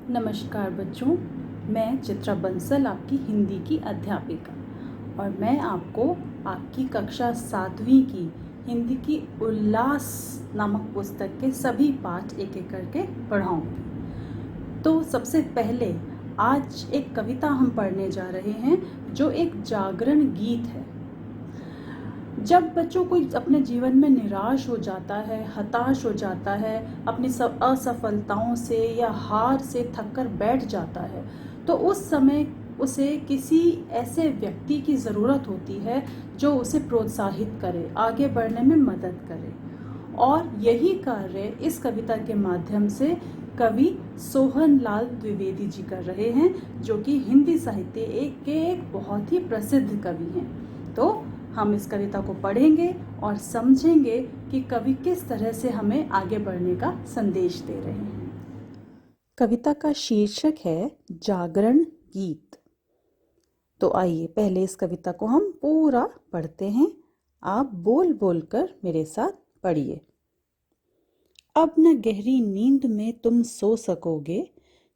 नमस्कार बच्चों, मैं चित्रा बंसल आपकी हिंदी की अध्यापिका और मैं आपको आपकी कक्षा 7वीं की हिंदी की उल्लास नामक पुस्तक के सभी पाठ एक एक करके पढ़ाऊंगी। तो सबसे पहले आज एक कविता हम पढ़ने जा रहे हैं जो एक जागरण गीत है। जब बच्चों कोई अपने जीवन में निराश हो जाता है, हताश हो जाता है, अपनी सब असफलताओं से या हार से थककर बैठ जाता है, तो उस समय उसे किसी ऐसे व्यक्ति की ज़रूरत होती है जो उसे प्रोत्साहित करे, आगे बढ़ने में मदद करे। और यही कार्य इस कविता के माध्यम से कवि सोहन लाल द्विवेदी जी कर रहे हैं, जो कि हिंदी साहित्य के एक बहुत ही प्रसिद्ध कवि हैं। तो हम इस कविता को पढ़ेंगे और समझेंगे कि कवि किस तरह से हमें आगे बढ़ने का संदेश दे रहे हैं। कविता का शीर्षक है जागरण गीत। तो आइए पहले इस कविता को हम पूरा पढ़ते हैं। आप बोल बोल कर मेरे साथ पढ़िए। अब न गहरी नींद में तुम सो सकोगे,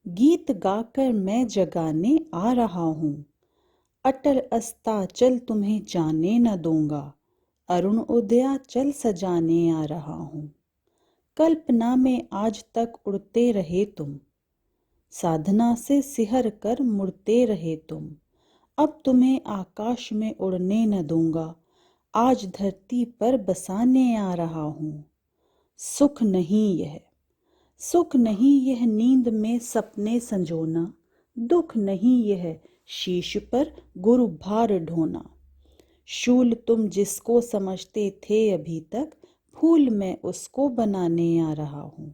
गीत गाकर मैं जगाने आ रहा हूँ। अटल अस्ताचल तुम्हें जाने न दूंगा, अरुण उदयाचल सजाने आ रहा हूँ। कल्पना में आज तक उड़ते रहे तुम, साधना से सिहर कर मुड़ते रहे तुम। अब तुम्हें आकाश में उड़ने न दूंगा, आज धरती पर बसाने आ रहा हूँ। सुख नहीं यह, सुख नहीं यह नींद में सपने संजोना, दुख नहीं यह शीश पर गुरु भार ढोना। शूल तुम जिसको समझते थे अभी तक, फूल मैं उसको बनाने आ रहा हूँ।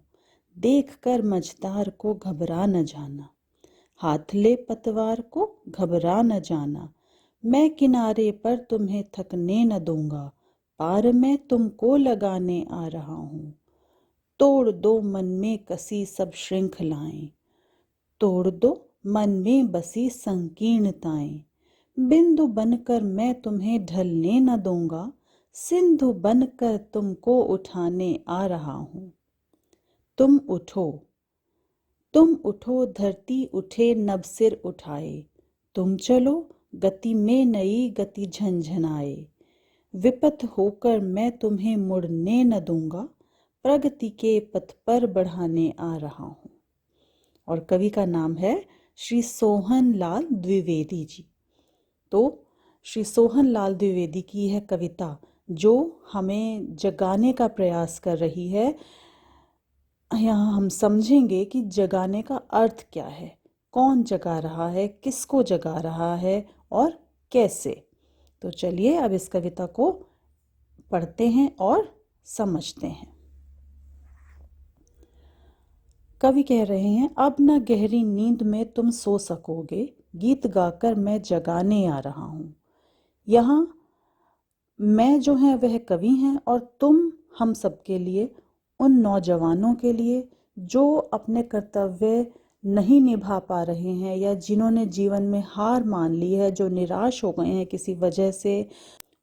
देख कर मझधार को घबरा न जाना, हाथ ले पतवार को घबरा न जाना। मैं किनारे पर तुम्हें थकने न दूंगा, पार मैं तुमको लगाने आ रहा हूँ। तोड़ दो मन में कसी सब श्रृंखलाएं, तोड़ दो मन में बसी संकीर्णताएं। बिंदु बनकर मैं तुम्हें ढलने न दूंगा, सिंधु बनकर तुमको उठाने आ रहा हूँ। तुम उठो, तुम उठो, धरती उठे नभ सिर उठाए। तुम चलो गति में नई गति झंझनाए। विपथ होकर मैं तुम्हें मुड़ने न दूंगा, प्रगति के पथ पर बढ़ाने आ रहा हूँ। और कवि का नाम है श्री सोहन लाल द्विवेदी जी। तो श्री सोहन लाल द्विवेदी की यह कविता जो हमें जगाने का प्रयास कर रही है, यहाँ हम समझेंगे कि जगाने का अर्थ क्या है, कौन जगा रहा है, किसको जगा रहा है और कैसे। तो चलिए अब इस कविता को पढ़ते हैं और समझते हैं। कवि कह रहे हैं, अब न गहरी नींद में तुम सो सकोगे, गीत गाकर मैं जगाने आ रहा हूँ। यहाँ मैं जो है वह कवि हैं और तुम हम सब के लिए, उन नौजवानों के लिए जो अपने कर्तव्य नहीं निभा पा रहे हैं या जिन्होंने जीवन में हार मान ली है, जो निराश हो गए हैं किसी वजह से,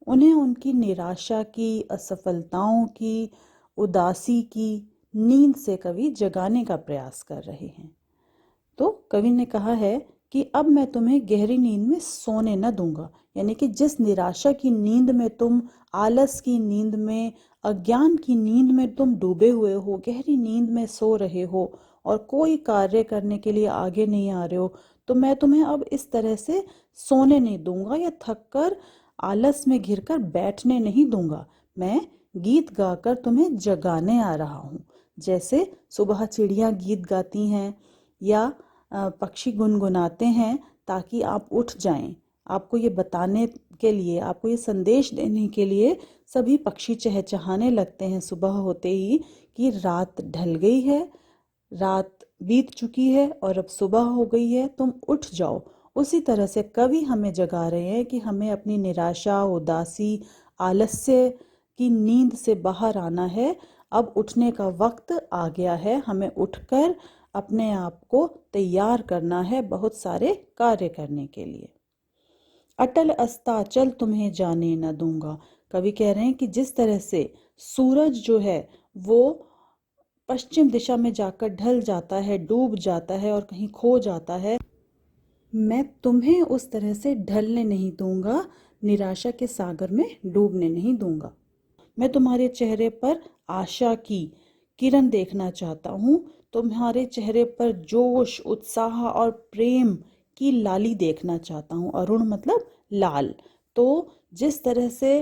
उन्हें उनकी निराशा की, असफलताओं की, उदासी की नींद से कवि जगाने का प्रयास कर रहे हैं। तो कवि ने कहा है कि अब मैं तुम्हें गहरी नींद में सोने न दूंगा, यानी कि जिस निराशा की नींद में तुम, आलस की नींद में, अज्ञान की नींद में तुम डूबे हुए हो, गहरी नींद में सो रहे हो और कोई कार्य करने के लिए आगे नहीं आ रहे हो, तो मैं तुम्हें अब इस तरह से सोने नहीं दूंगा या थक कर आलस में घिरकर बैठने नहीं दूंगा। मैं गीत गाकर तुम्हें जगाने आ रहा हूँ। जैसे सुबह चिड़िया गीत गाती हैं या पक्षी गुनगुनाते हैं ताकि आप उठ जाएं। आपको ये बताने के लिए, आपको ये संदेश देने के लिए सभी पक्षी चहचहाने लगते हैं सुबह होते ही कि रात ढल गई है, रात बीत चुकी है और अब सुबह हो गई है, तुम उठ जाओ। उसी तरह से कवि हमें जगा रहे हैं कि हमें अपनी निराशा, उदासी, आलस्य की नींद से बाहर आना है। अब उठने का वक्त आ गया है, हमें उठकर अपने आप को तैयार करना है बहुत सारे कार्य करने के लिए। अटल अस्ताचल तुम्हें जाने न दूंगा। कवि कह रहे हैं कि जिस तरह से सूरज जो है वो पश्चिम दिशा में जाकर ढल जाता है, डूब जाता है और कहीं खो जाता है, मैं तुम्हें उस तरह से ढलने नहीं दूंगा, निराशा के सागर में डूबने नहीं दूंगा। मैं तुम्हारे चेहरे पर आशा की किरण देखना चाहता हूँ, तुम्हारे चेहरे पर जोश, उत्साह और प्रेम की लाली देखना चाहता हूँ। अरुण मतलब लाल। तो जिस तरह से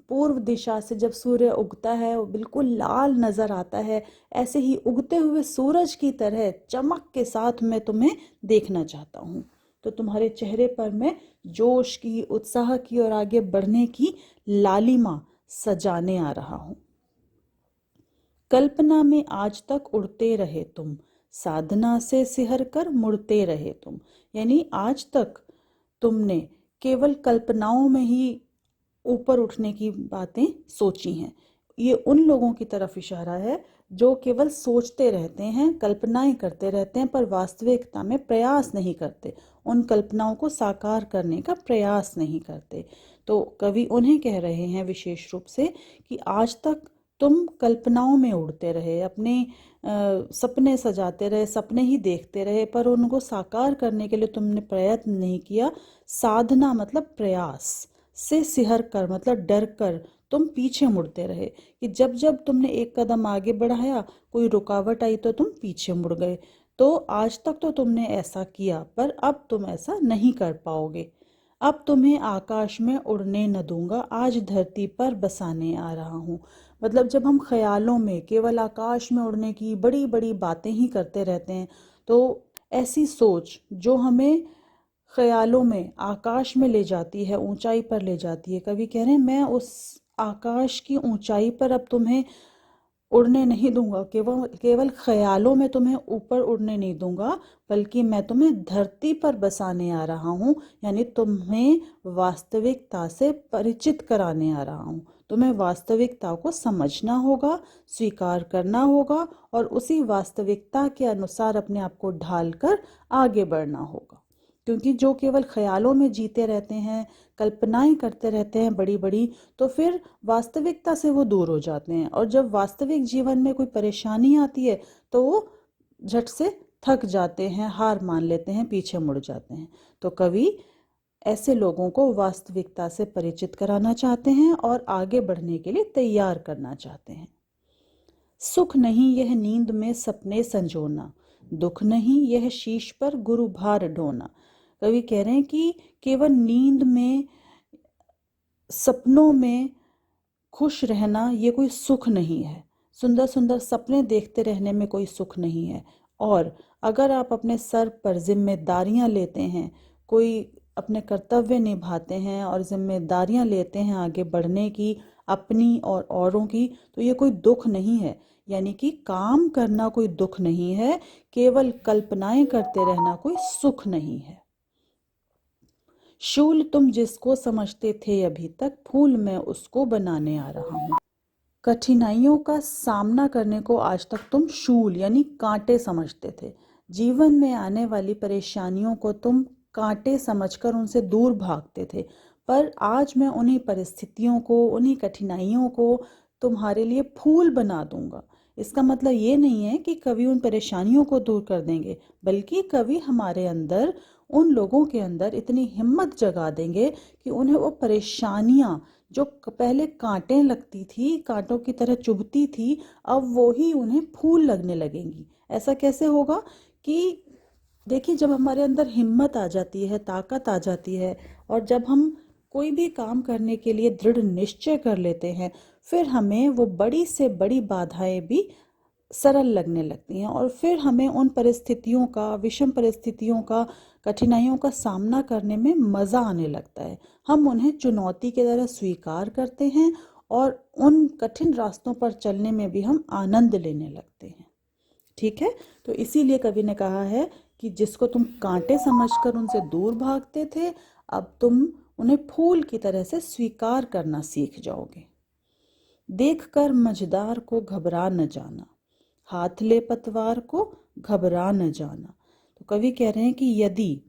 पूर्व दिशा से जब सूर्य उगता है वो बिल्कुल लाल नजर आता है, ऐसे ही उगते हुए सूरज की तरह चमक के साथ मैं तुम्हें देखना चाहता हूँ। तो तुम्हारे चेहरे पर मैं जोश की, उत्साह की और आगे बढ़ने की लालिमा सजाने आ रहा हूं। कल्पना में आज तक उड़ते रहे तुम, साधना से सिहर कर मुड़ते रहे तुम। यानी आज तक तुमने केवल कल्पनाओं में ही ऊपर उठने की बातें सोची हैं। ये उन लोगों की तरफ इशारा है जो केवल सोचते रहते हैं, कल्पनाएं करते रहते हैं, पर वास्तविकता में प्रयास नहीं करते, उन कल्पनाओं को साकार करने का प्रयास नहीं करते। तो कवि उन्हें कह रहे हैं विशेष रूप से कि आज तक तुम कल्पनाओं में उड़ते रहे, अपने सपने सजाते रहे, सपने ही देखते रहे, पर उनको साकार करने के लिए तुमने प्रयत्न नहीं किया। साधना मतलब प्रयास से सिहर कर मतलब डर कर तुम पीछे मुड़ते रहे, कि जब जब तुमने एक कदम आगे बढ़ाया कोई रुकावट आई तो तुम पीछे मुड़ गए। तो आज तक तो तुमने ऐसा किया, पर अब तुम ऐसा नहीं कर पाओगे। अब तुम्हें आकाश में उड़ने न दूंगा, आज धरती पर बसाने आ रहा हूँ। मतलब जब हम ख्यालों में केवल आकाश में उड़ने की बड़ी बड़ी बातें ही करते रहते हैं, तो ऐसी सोच जो हमें ख्यालों में आकाश में ले जाती है, ऊंचाई पर ले जाती है, कवि कह रहे हैं मैं उस आकाश की ऊंचाई पर अब तुम्हें उड़ने नहीं दूंगा, केवल केवल ख्यालों में तुम्हें ऊपर उड़ने नहीं दूंगा, बल्कि मैं तुम्हें धरती पर बसाने आ रहा हूँ। यानी तुम्हें वास्तविकता से परिचित कराने आ रहा हूँ। तुम्हें वास्तविकता को समझना होगा, स्वीकार करना होगा और उसी वास्तविकता के अनुसार अपने आप को ढालकर आगे बढ़ना होगा। क्योंकि जो केवल ख्यालों में जीते रहते हैं, कल्पनाएं करते रहते हैं बड़ी बड़ी, तो फिर वास्तविकता से वो दूर हो जाते हैं, और जब वास्तविक जीवन में कोई परेशानी आती है तो वो झट से थक जाते हैं, हार मान लेते हैं, पीछे मुड़ जाते हैं। तो कवि ऐसे लोगों को वास्तविकता से परिचित कराना चाहते हैं और आगे बढ़ने के लिए तैयार करना चाहते हैं। सुख नहीं यह नींद में सपने संजोना, दुख नहीं यह शीश पर गुरु भार ढोना। कवि कह रहे हैं कि केवल नींद में, सपनों में खुश रहना ये कोई सुख नहीं है, सुंदर सुंदर सपने देखते रहने में कोई सुख नहीं है। और अगर आप अपने सर पर जिम्मेदारियां लेते हैं, कोई अपने कर्तव्य निभाते हैं और जिम्मेदारियां लेते हैं आगे बढ़ने की, अपनी और औरों की, तो ये कोई दुख नहीं है। यानी कि काम करना कोई दुख नहीं है, केवल कल्पनाएं करते रहना कोई सुख नहीं है। शूल तुम जिसको समझते थे अभी तक, फूल मैं उसको बनाने आ रहा हूँ। कठिनाइयों का सामना करने को आज तक तुम शूल यानी कांटे समझते थे। जीवन में आने वाली परेशानियों को तुम कांटे समझकर उनसे दूर भागते थे, पर आज मैं उन्हीं परिस्थितियों को, उन्हीं कठिनाइयों को तुम्हारे लिए फूल बना दूंगा। इसका मतलब ये नहीं है कि कवि उन परेशानियों को दूर कर देंगे, बल्कि कवि हमारे अंदर, उन लोगों के अंदर इतनी हिम्मत जगा देंगे कि उन्हें वो परेशानियां जो पहले कांटे लगती थी, कांटों की तरह चुभती थी, अब वो ही उन्हें फूल लगने लगेंगी। ऐसा कैसे होगा कि देखिए, जब हमारे अंदर हिम्मत आ जाती है, ताकत आ जाती है, और जब हम कोई भी काम करने के लिए दृढ़ निश्चय कर लेते हैं, फिर हमें वो बड़ी से बड़ी बाधाएं भी सरल लगने लगती हैं, और फिर हमें उन परिस्थितियों का, विषम परिस्थितियों का, कठिनाइयों का सामना करने में मज़ा आने लगता है। हम उन्हें चुनौती की तरह स्वीकार करते हैं और उन कठिन रास्तों पर चलने में भी हम आनंद लेने लगते हैं। ठीक है, तो इसीलिए कवि ने कहा है कि जिसको तुम कांटे समझकर उनसे दूर भागते थे, अब तुम उन्हें फूल की तरह से स्वीकार करना सीख जाओगे। देखकर मझदार को घबरा न जाना, हाथ ले पतवार को घबरा न जाना। तो कवि कह रहे हैं कि यदि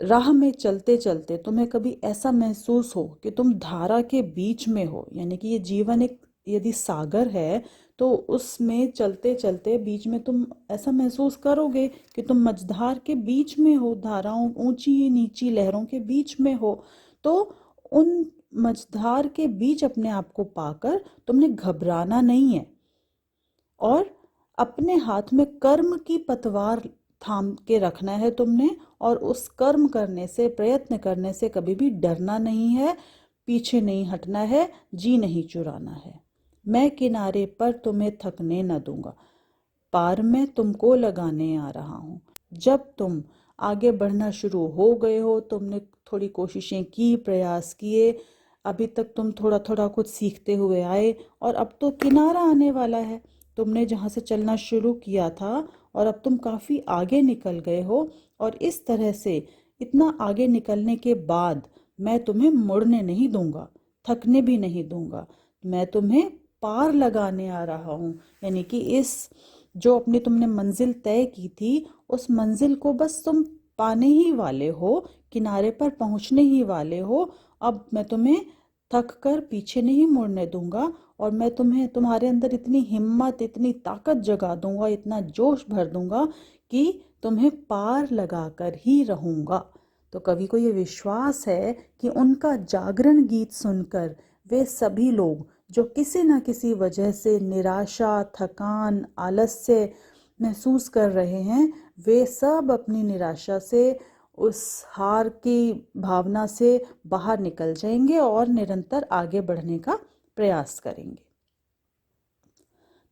राह में चलते चलते तुम्हें कभी ऐसा महसूस हो कि तुम धारा के बीच में हो, यानी कि ये जीवन एक यदि सागर है तो उसमें चलते चलते बीच में तुम ऐसा महसूस करोगे कि तुम मझधार के बीच में हो, धाराओं ऊंची नीची लहरों के बीच में हो। तो उन मझधार के बीच अपने आप को पाकर तुमने घबराना नहीं है और अपने हाथ में कर्म की पतवार थाम के रखना है तुमने, और उस कर्म करने से, प्रयत्न करने से कभी भी डरना नहीं है, पीछे नहीं हटना है, जी नहीं चुराना है। मैं किनारे पर तुम्हें थकने न दूंगा, पार में तुमको लगाने आ रहा हूँ। जब तुम आगे बढ़ना शुरू हो गए हो, तुमने थोड़ी कोशिशें की, प्रयास किए, अभी तक तुम थोड़ा थोड़ा कुछ सीखते हुए आए और अब तो किनारा आने वाला है। तुमने जहाँ से चलना शुरू किया था और अब तुम काफ़ी आगे निकल गए हो, और इस तरह से इतना आगे निकलने के बाद मैं तुम्हें मुड़ने नहीं दूंगा, थकने भी नहीं दूंगा। मैं तुम्हें पार लगाने आ रहा हूँ, यानी कि इस जो अपनी तुमने मंजिल तय की थी उस मंजिल को बस तुम पाने ही वाले हो, किनारे पर पहुँचने ही वाले हो। अब मैं तुम्हें थक कर पीछे नहीं मुड़ने दूंगा, और मैं तुम्हें, तुम्हारे अंदर इतनी हिम्मत, इतनी ताकत जगा दूंगा, इतना जोश भर दूंगा कि तुम्हें पार लगाकर ही रहूंगा। तो कवि को ये विश्वास है कि उनका जागरण गीत सुनकर वे सभी लोग जो किसी न किसी वजह से निराशा, थकान, आलस्य महसूस कर रहे हैं, वे सब अपनी निराशा से, उस हार की भावना से बाहर निकल जाएंगे और निरंतर आगे बढ़ने का प्रयास करेंगे।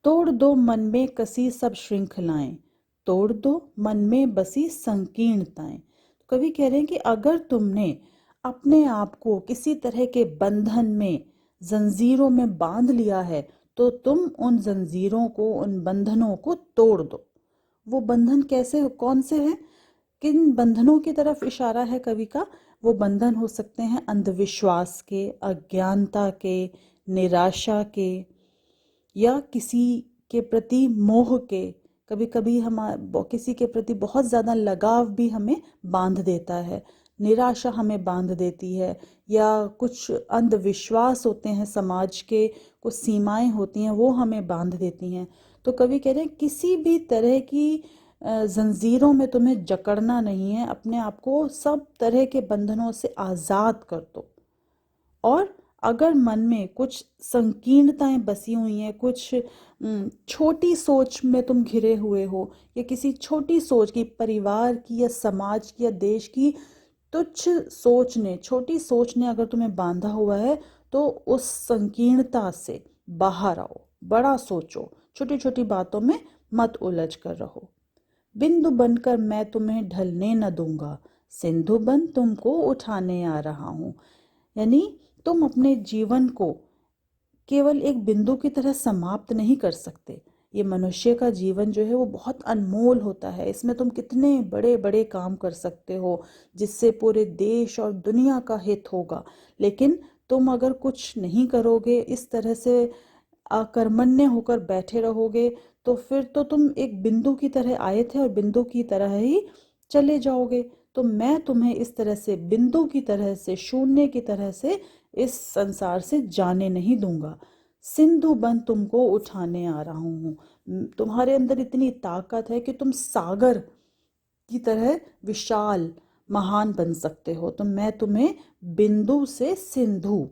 तोड़ दो मन में कसी सब श्रृंखलाएं, तोड़ दो मन में बसी संकीर्णताएं। कवि कह रहे हैं कि अगर तुमने अपने आप को किसी तरह के बंधन में, जंजीरों में बांध लिया है, तो तुम उन जंजीरों को, उन बंधनों को तोड़ दो। वो बंधन कैसे, कौन से हैं, किन बंधनों की तरफ इशारा है कवि का? वो बंधन हो सकते हैं अंधविश्वास के, अज्ञानता के, निराशा के, या किसी के प्रति मोह के। कभी कभी हम किसी के प्रति बहुत ज़्यादा लगाव भी हमें बांध देता है, निराशा हमें बांध देती है, या कुछ अंधविश्वास होते हैं समाज के, कुछ सीमाएं होती हैं वो हमें बांध देती हैं। तो कवि कह रहे हैं किसी भी तरह की जंजीरों में तुम्हें जकड़ना नहीं है, अपने आप को सब तरह के बंधनों से आज़ाद कर दो। और अगर मन में कुछ संकीर्णताएं बसी हुई हैं, कुछ छोटी सोच में तुम घिरे हुए हो, या किसी छोटी सोच की, परिवार की या समाज की या देश की तुच्छ सोच ने, छोटी सोच ने अगर तुम्हें बांधा हुआ है, तो उस संकीर्णता से बाहर आओ, बड़ा सोचो, छोटी छोटी बातों में मत उलझ कर रहो। बिंदु बनकर मैं तुम्हें ढलने न दूंगा, सिंधु बन तुमको उठाने आ रहा हूँ। यानी तुम अपने जीवन को केवल एक बिंदु की तरह समाप्त नहीं कर सकते। ये मनुष्य का जीवन जो है वो बहुत अनमोल होता है, इसमें तुम कितने बड़े बड़े काम कर सकते हो जिससे पूरे देश और दुनिया का हित होगा। लेकिन तुम अगर कुछ नहीं करोगे, इस तरह से अकर्मण्य होकर बैठे रहोगे, तो फिर तो तुम एक बिंदु की तरह आए थे और बिंदु की तरह ही चले जाओगे। तो मैं तुम्हें इस तरह से, बिंदु की तरह से, शून्य की तरह से इस संसार से जाने नहीं दूंगा। सिंधु बन तुमको उठाने आ रहा हूँ। तुम्हारे अंदर इतनी ताकत है कि तुम सागर की तरह विशाल, महान बन सकते हो। तो मैं तुम्हें बिंदु से सिंधु,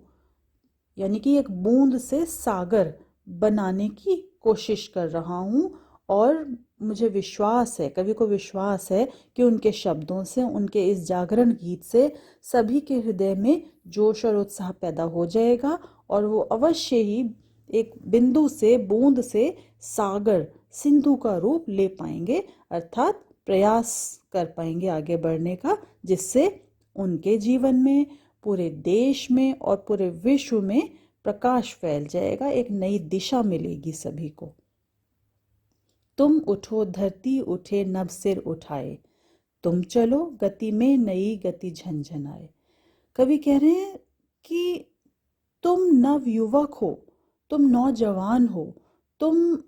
यानी कि एक बूंद से सागर बनाने की कोशिश कर रहा हूँ। और मुझे विश्वास है, कवि को विश्वास है कि उनके शब्दों से, उनके इस जागरण गीत से सभी के हृदय में जोश और उत्साह पैदा हो जाएगा, और वो अवश्य ही एक बिंदु से, बूंद से सागर, सिंधु का रूप ले पाएंगे, अर्थात प्रयास कर पाएंगे आगे बढ़ने का, जिससे उनके जीवन में, पूरे देश में और पूरे विश्व में प्रकाश फैल जाएगा, एक नई दिशा मिलेगी सभी को। तुम उठो धरती उठे नभ सिर उठाए, तुम चलो गति में नई गति झंझनाए। कवि कह रहे हैं कि तुम नव युवक हो, तुम नौजवान हो, तुम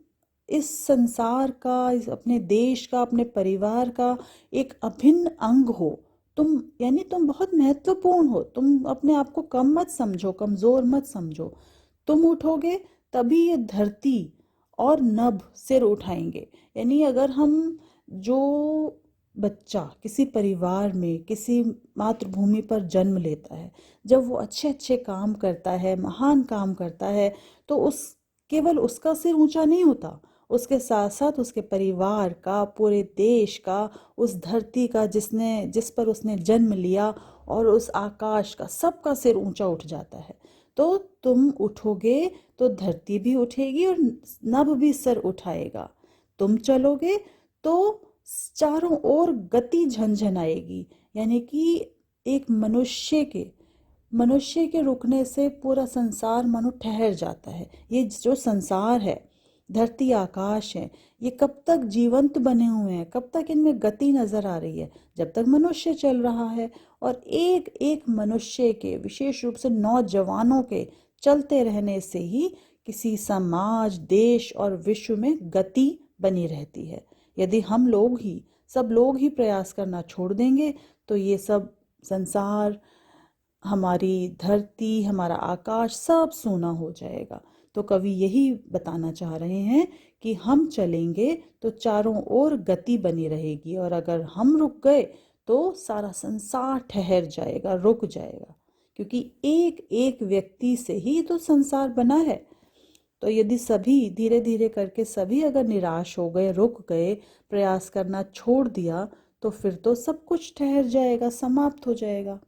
इस संसार का, इस अपने देश का, अपने परिवार का एक अभिन्न अंग हो। तुम, यानी तुम बहुत महत्वपूर्ण हो। तुम अपने आप को कम मत समझो, कमजोर मत समझो। तुम उठोगे तभी ये धरती और नभ सिर उठाएंगे। यानी अगर हम, जो बच्चा किसी परिवार में किसी मातृभूमि पर जन्म लेता है, जब वो अच्छे अच्छे काम करता है, महान काम करता है, तो उस केवल उसका सिर ऊंचा नहीं होता, उसके साथ साथ उसके परिवार का, पूरे देश का, उस धरती का जिस पर उसने जन्म लिया, और उस आकाश का, सबका सिर ऊंचा उठ जाता है। तो तुम उठोगे तो धरती भी उठेगी और नभ भी सर उठाएगा। तुम चलोगे तो चारों ओर गति झंझनाएगी। यानी कि एक मनुष्य के रुकने से पूरा संसार मानो ठहर जाता है। ये जो संसार है, धरती आकाश है, ये कब तक जीवंत बने हुए हैं, कब तक इनमें गति नजर आ रही है? जब तक मनुष्य चल रहा है। और एक एक मनुष्य के, विशेष रूप से नौजवानों के चलते रहने से ही किसी समाज, देश और विश्व में गति बनी रहती है। यदि हम लोग ही, सब लोग ही प्रयास करना छोड़ देंगे तो ये सब संसार, हमारी धरती, हमारा आकाश सब सूना हो जाएगा। तो कवि यही बताना चाह रहे हैं कि हम चलेंगे तो चारों ओर गति बनी रहेगी, और अगर हम रुक गए तो सारा संसार ठहर जाएगा, रुक जाएगा। क्योंकि एक एक व्यक्ति से ही तो संसार बना है। तो यदि सभी धीरे धीरे करके सभी अगर निराश हो गए, रुक गए, प्रयास करना छोड़ दिया, तो फिर तो सब कुछ ठहर जाएगा, समाप्त हो जाएगा।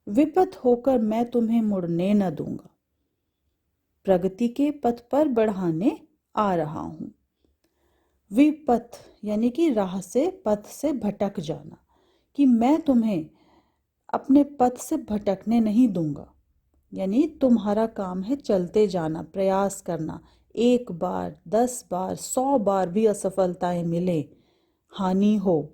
विपथ होकर मैं तुम्हें मुड़ने न दूंगा, प्रगति के पथ पर बढ़ाने आ रहा हूं। विपथ यानी कि राह से, पथ से भटक जाना, कि मैं तुम्हें अपने पथ से भटकने नहीं दूंगा। यानी तुम्हारा काम है चलते जाना, प्रयास करना। 1 बार, 10 बार, 100 बार भी असफलताएं मिले, हानि हो,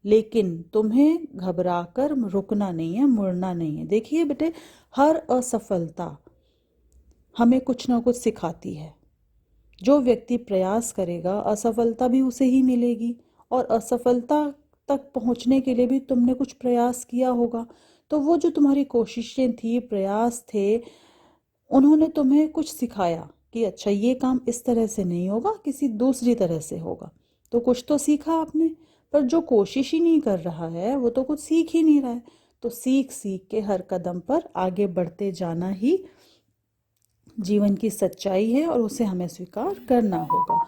लेकिन तुम्हें घबराकर रुकना नहीं है, मुड़ना नहीं है। देखिए बेटे, हर असफलता हमें कुछ ना कुछ सिखाती है। जो व्यक्ति प्रयास करेगा, असफलता भी उसे ही मिलेगी, और असफलता तक पहुंचने के लिए भी तुमने कुछ प्रयास किया होगा। तो वो जो तुम्हारी कोशिशें थी, प्रयास थे, उन्होंने तुम्हें कुछ सिखाया कि अच्छा ये काम इस तरह से नहीं होगा, किसी दूसरी तरह से होगा। तो कुछ तो सीखा आपने। पर जो कोशिश ही नहीं कर रहा है, वो तो कुछ सीख ही नहीं रहा है। तो सीख सीख के हर कदम पर आगे बढ़ते जाना ही जीवन की सच्चाई है, और उसे हमें स्वीकार करना होगा।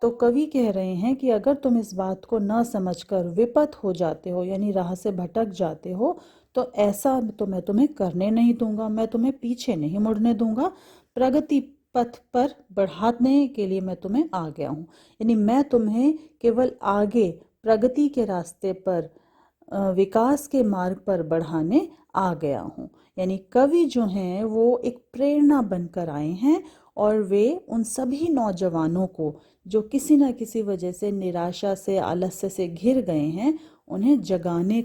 तो कवि कह रहे हैं कि अगर तुम इस बात को न समझकर विपथ हो जाते हो, यानी राह से भटक जाते हो, तो ऐसा तो मैं तुम्हें करने नहीं दूंगा, मैं तुम्हें पीछे नहीं मुड़ने दूंगा। प्रगति पथ पर बढ़ाने के लिए मैं तुम्हें आ गया हूँ। यानी मैं तुम्हें केवल आगे प्रगति के रास्ते पर, विकास के मार्ग पर बढ़ाने आ गया हूँ। यानी कवि जो हैं वो एक प्रेरणा बनकर आए हैं, और वे उन सभी नौजवानों को जो किसी न किसी वजह से निराशा से, आलस्य से घिर गए हैं, उन्हें जगाने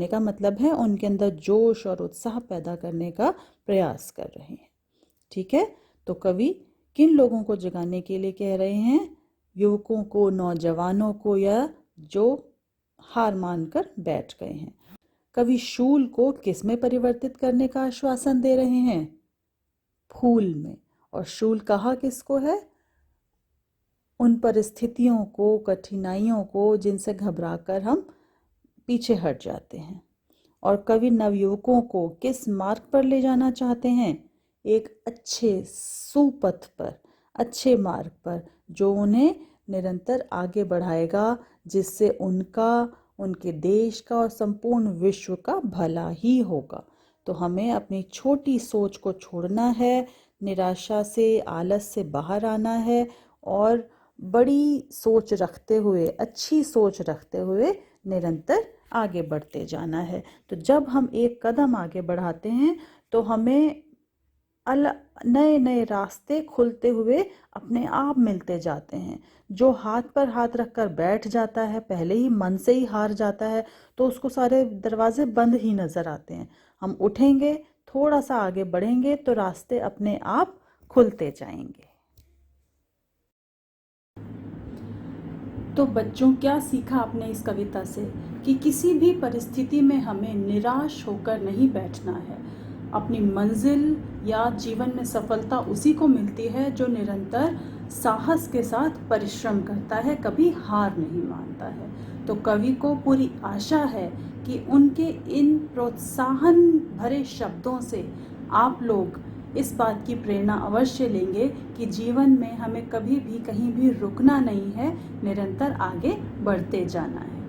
का मतलब है उनके अंदर जोश और उत्साह पैदा करने का प्रयास कर रहे हैं। ठीक है। तो कवि किन लोगों को जगाने के लिए कह रहे हैं? युवकों को, नौजवानों को, या जो हार मानकर बैठ गए हैं। कवि शूल को किस में परिवर्तित करने का आश्वासन दे रहे हैं? फूल में। और शूल कहा किसको है? उन परिस्थितियों को, कठिनाइयों को जिनसे घबराकर हम पीछे हट जाते हैं। और कवि नवयुवकों को किस मार्ग पर ले जाना चाहते हैं? एक अच्छे सुपथ पर, अच्छे मार्ग पर, जो उन्हें निरंतर आगे बढ़ाएगा, जिससे उनका, उनके देश का और संपूर्ण विश्व का भला ही होगा। तो हमें अपनी छोटी सोच को छोड़ना है, निराशा से, आलस से बाहर आना है, और बड़ी सोच रखते हुए, अच्छी सोच रखते हुए निरंतर आगे बढ़ते जाना है। तो जब हम एक कदम आगे बढ़ाते हैं तो हमें नए नए रास्ते खुलते हुए अपने आप मिलते जाते हैं। जो हाथ पर हाथ रखकर बैठ जाता है, पहले ही मन से ही हार जाता है, तो उसको सारे दरवाजे बंद ही नजर आते हैं। हम उठेंगे, थोड़ा सा आगे बढ़ेंगे तो रास्ते अपने आप खुलते जाएंगे। तो बच्चों, क्या सीखा आपने इस कविता से? कि किसी भी परिस्थिति में हमें निराश होकर नहीं बैठना है। अपनी मंजिल या जीवन में सफलता उसी को मिलती है जो निरंतर साहस के साथ परिश्रम करता है, कभी हार नहीं मानता है। तो कवि को पूरी आशा है कि उनके इन प्रोत्साहन भरे शब्दों से आप लोग इस बात की प्रेरणा अवश्य लेंगे कि जीवन में हमें कभी भी कहीं भी रुकना नहीं है, निरंतर आगे बढ़ते जाना है।